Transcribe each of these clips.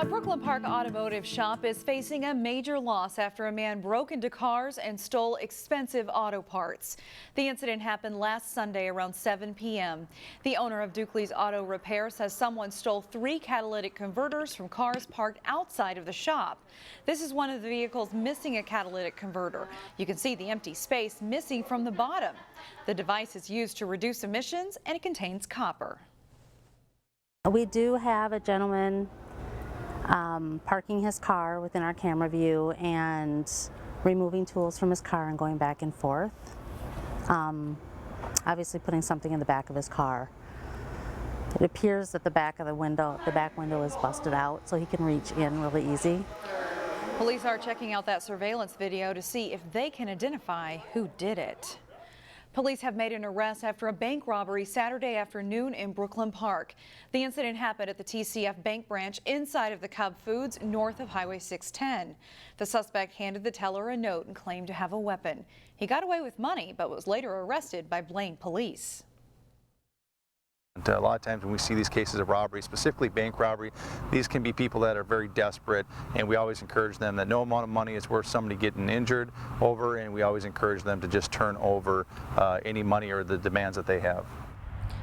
A Brooklyn Park automotive shop is facing a major loss after a man broke into cars and stole expensive auto parts. The incident happened last Sunday around 7 p.m. The owner of Dukley's Auto Repair says someone stole 3 catalytic converters from cars parked outside of the shop. This is one of the vehicles missing a catalytic converter. You can see the empty space missing from the bottom. The device is used to reduce emissions and it contains copper. We do have a gentleman parking his car within our camera view and removing tools from his car and going back and forth. Obviously putting something in the back of his car. It appears that the back window is busted out so he can reach in really easy. Police are checking out that surveillance video to see if they can identify who did it. Police have made an arrest after a bank robbery Saturday afternoon in Brooklyn Park. The incident happened at the TCF Bank branch inside of the Cub Foods north of Highway 610. The suspect handed the teller a note and claimed to have a weapon. He got away with money but was later arrested by Blaine police. A lot of times when we see these cases of robbery, specifically bank robbery, these can be people that are very desperate, and we always encourage them that no amount of money is worth somebody getting injured over, and we always encourage them to just turn over any money or the demands that they have.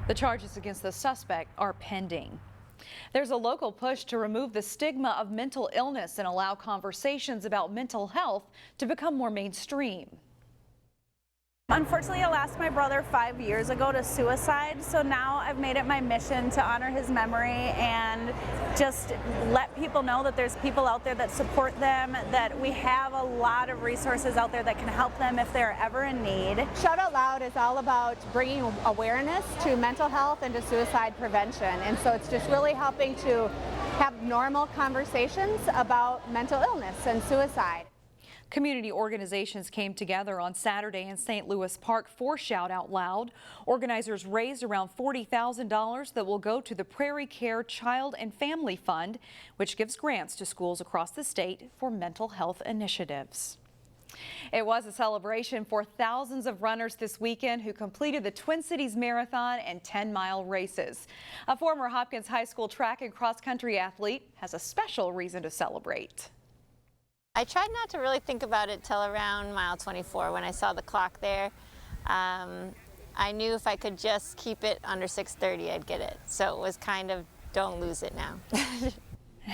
The charges against the suspect are pending. There's a local push to remove the stigma of mental illness and allow conversations about mental health to become more mainstream. Unfortunately, I lost my brother 5 years ago to suicide, so now I've made it my mission to honor his memory and just let people know that there's people out there that support them, that we have a lot of resources out there that can help them if they're ever in need. Shout Out Loud is all about bringing awareness to mental health and to suicide prevention, and so it's just really helping to have normal conversations about mental illness and suicide. Community organizations came together on Saturday in St. Louis Park for Shout Out Loud. Organizers raised around $40,000 that will go to the Prairie Care Child and Family Fund, which gives grants to schools across the state for mental health initiatives. It was a celebration for thousands of runners this weekend who completed the Twin Cities Marathon and 10-mile races. A former Hopkins High School track and cross-country athlete has a special reason to celebrate. I tried not to really think about it till around mile 24 when I saw the clock there. I knew if I could just keep it under 6:30, I'd get it. So it was kind of, don't lose it now.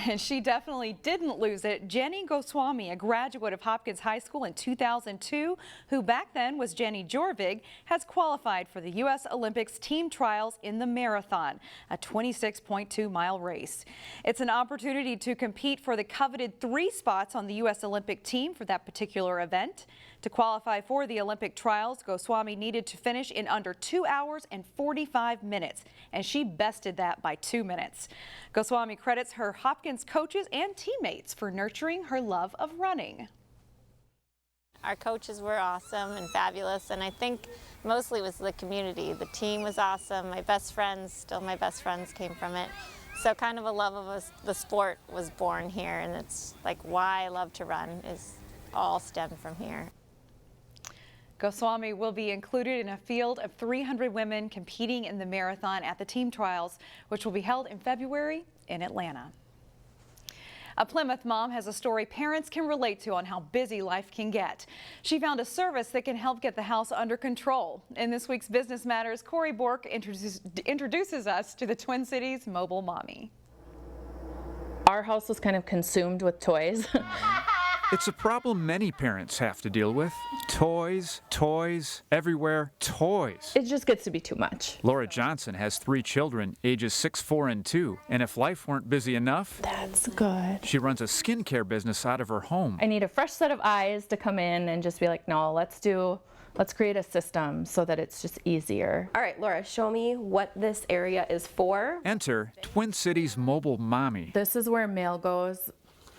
And she definitely didn't lose it. Jenny Goswami, a graduate of Hopkins High School in 2002, who back then was Jenny Jorvig, has qualified for the U.S. Olympics team trials in the marathon, a 26.2-mile race. It's an opportunity to compete for the coveted 3 spots on the U.S. Olympic team for that particular event. To qualify for the Olympic trials, Goswami needed to finish in under 2 hours and 45 minutes, and she bested that by 2 minutes. Goswami credits her Hopkins coaches and teammates for nurturing her love of running. Our coaches were awesome and fabulous, and I think mostly it was the community. The team was awesome. My best friends, still my best friends, came from it. So kind of a love of the sport was born here, and it's like why I love to run is all stemmed from here. Goswami will be included in a field of 300 women competing in the marathon at the team trials, which will be held in February in Atlanta. A Plymouth mom has a story parents can relate to on how busy life can get. She found a service that can help get the house under control. In this week's Business Matters, Corey Bork introduces us to the Twin Cities Mobile Mommy. Our house was kind of consumed with toys. It's a problem many parents have to deal with. Toys, toys, everywhere, toys. It just gets to be too much. Laura Johnson has 3 children, ages 6, 4, and 2. And if life weren't busy enough, That's good. she runs a skincare business out of her home. I need a fresh set of eyes to come in and just be like, no, let's create a system so that it's just easier. All right, Laura, show me what this area is for. Enter Twin Cities Mobile Mommy. This is where mail goes,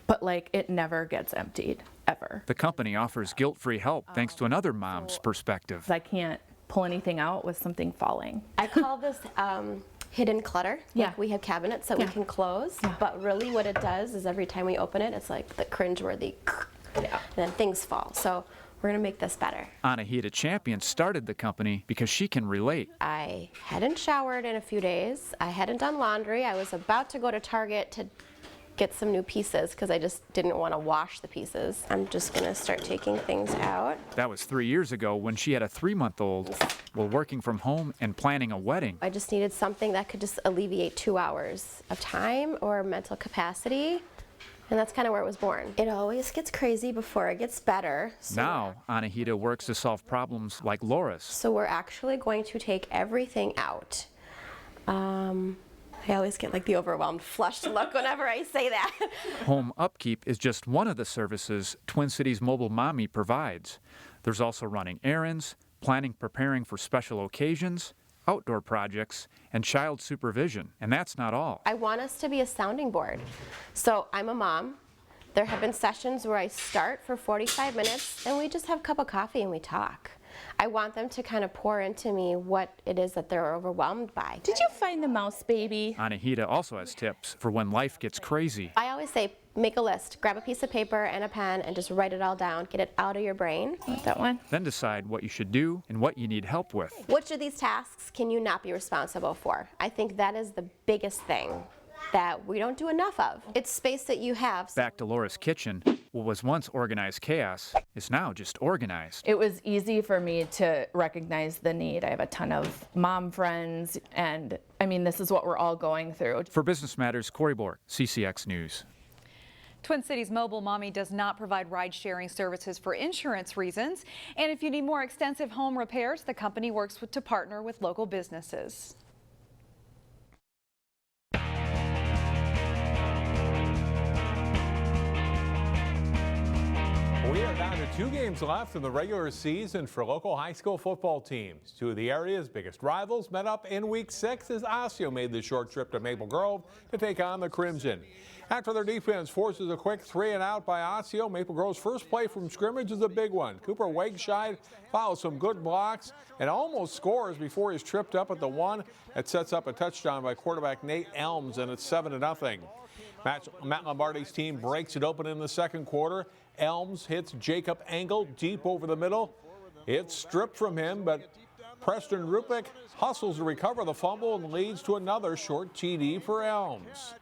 but like it never gets emptied, ever. The company offers guilt-free help thanks to another mom's perspective. I can't pull anything out with something falling. I call this hidden clutter. Yeah. Like we have cabinets that we can close, but really what it does is every time we open it, it's like the cringeworthy, and then things fall. So we're gonna make this better. Anahita Champion started the company because she can relate. I hadn't showered in a few days. I hadn't done laundry. I was about to go to Target to get some new pieces because I just didn't want to wash the pieces. I'm just going to start taking things out. That was 3 years ago when she had a 3-month-old while working from home and planning a wedding. I just needed something that could just alleviate 2 hours of time or mental capacity. And that's kind of where it was born. It always gets crazy before it gets better. So Now, Anahita works to solve problems like Laura's. So we're actually going to take everything out. I always get like the overwhelmed, flushed look whenever I say that. Home upkeep is just one of the services Twin Cities Mobile Mommy provides. There's also running errands, preparing for special occasions, outdoor projects, and child supervision. And that's not all. I want us to be a sounding board. So I'm a mom. There have been sessions where I start for 45 minutes and we just have a cup of coffee and we talk. I want them to kind of pour into me what it is that they're overwhelmed by. Did you find the mouse baby? Anahita also has tips for when life gets crazy. I always say, make a list. Grab a piece of paper and a pen and just write it all down. Get it out of your brain. That one? Then decide what you should do and what you need help with. Which of these tasks can you not be responsible for? I think that is the biggest thing that we don't do enough of. It's space that you have. Back to Laura's kitchen. What was once organized chaos is now just organized. It was easy for me to recognize the need. I have a ton of mom friends, and I mean, this is what we're all going through. For Business Matters, Corey Bork, CCX News. Twin Cities Mobile Mommy does not provide ride-sharing services for insurance reasons. And if you need more extensive home repairs, the company works to partner with local businesses. We are down to 2 games left in the regular season for local high school football teams. 2 of the area's biggest rivals met up in Week 6 as Osseo made the short trip to Maple Grove to take on the Crimson. After their defense forces a quick 3-and-out by Osseo, Maple Grove's first play from scrimmage is a big one. Cooper Wegscheid follows some good blocks and almost scores before he's tripped up at the 1. That sets up a touchdown by quarterback Nate Elms, and it's 7-0. Matt Lombardi's team breaks it open in the second quarter. Elms hits Jacob Engel deep over the middle. It's stripped from him, but Preston Rupick hustles to recover the fumble and leads to another short TD for Elms.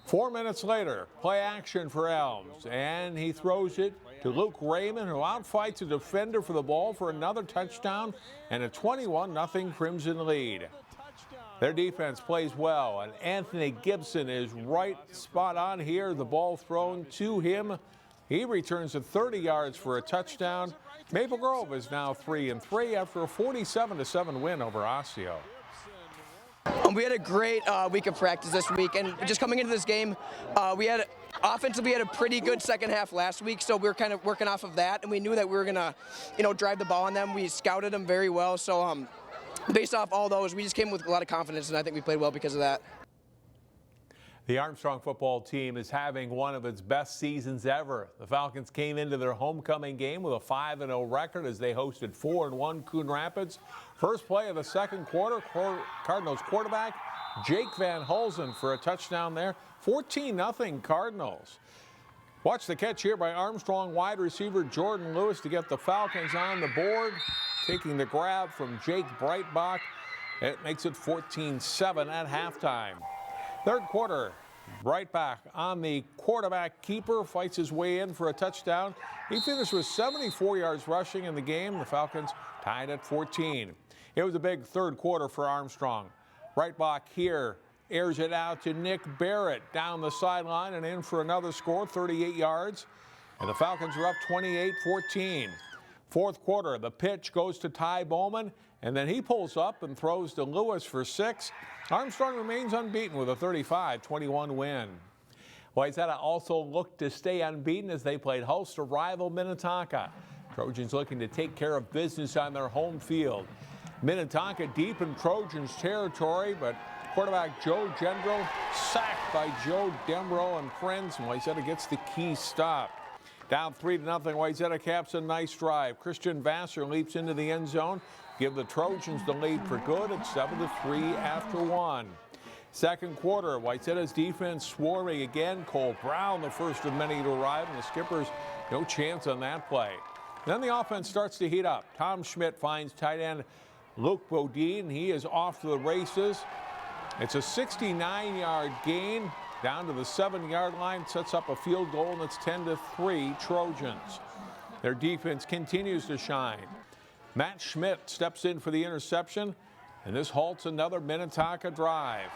4 minutes later, play action for Elms, and he throws it to Luke Raymond, who outfights a defender for the ball for another touchdown and a 21-0 Crimson lead. Their defense plays well, and Anthony Gibson is right spot on here. The ball thrown to him. He returns it 30 yards for a touchdown. Maple Grove is now 3-3 after a 47-7 win over Osseo. We had a great week of practice this week, and just coming into this game, offensively we had a pretty good second half last week, so we were kind of working off of that, and we knew that we were gonna, drive the ball on them. We scouted them very well, so based off all those, we just came with a lot of confidence, and I think we played well because of that. The Armstrong football team is having one of its best seasons ever. The Falcons came into their homecoming game with a 5-0 record as they hosted 4-1 Coon Rapids. First play of the second quarter, Cardinals quarterback Jake Van Hulsen for a touchdown there. 14-0 Cardinals. Watch the catch here by Armstrong wide receiver Jordan Lewis to get the Falcons on the board. Taking the grab from Jake Breitbach. It makes it 14-7 at halftime. Third quarter, Breitbach on the quarterback keeper, fights his way in for a touchdown. He finished with 74 yards rushing in the game. The Falcons tied at 14. It was a big third quarter for Armstrong. Breitbach here airs it out to Nick Barrett down the sideline and in for another score, 38 yards. And the Falcons are up 28-14. Fourth quarter, the pitch goes to Ty Bowman, and then he pulls up and throws to Lewis for 6. Armstrong remains unbeaten with a 35-21 win. Wayzata also looked to stay unbeaten as they played host to rival Minnetonka. Trojans looking to take care of business on their home field. Minnetonka deep in Trojans territory, but quarterback Joe Gendro sacked by Joe Dembro and friends, and Wayzata gets the key stop. Down 3-0, Wayzata caps a nice drive. Christian Vassar leaps into the end zone, give the Trojans the lead for good at 7-3 after 1. Second quarter, Wayzata's defense swarming again. Cole Brown, the first of many to arrive, and the Skippers no chance on that play. Then the offense starts to heat up. Tom Schmidt finds tight end Luke Bodine. He is off to the races. It's a 69-yard gain. down to the 7-yard line, sets up a field goal, and it's 10-3 Trojans. Their defense continues to shine. Matt Schmidt steps in for the interception, and this halts another Minnetonka drive.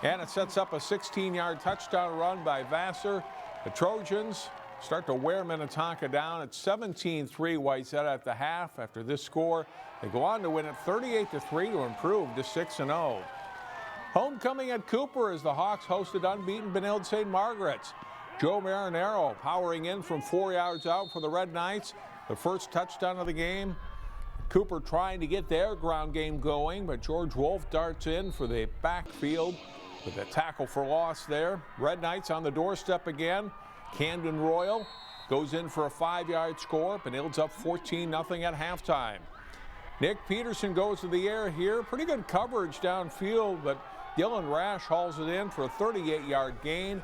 And it sets up a 16-yard touchdown run by Vassar. The Trojans start to wear Minnetonka down. It's 17-3 Wayzata at the half. After this score, they go on to win it 38-3 to improve to 6-0. Homecoming at Cooper as the Hawks hosted unbeaten Benilde-St. Margaret's. Joe Marinero powering in from 4 yards out for the Red Knights. The first touchdown of the game. Cooper trying to get their ground game going, but George Wolf darts in for the backfield with a tackle for loss there. Red Knights on the doorstep again. Camden Royal goes in for a 5-yard score. Benilde's up 14-0 at halftime. Nick Peterson goes to the air here. Pretty good coverage downfield, but Dylan Rash hauls it in for a 38-yard gain.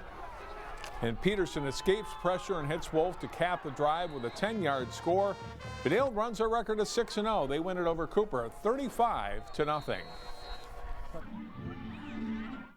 And Peterson escapes pressure and hits Wolf to cap the drive with a 10-yard score. Benilde runs their record to 6-0. They win it over Cooper 35-0.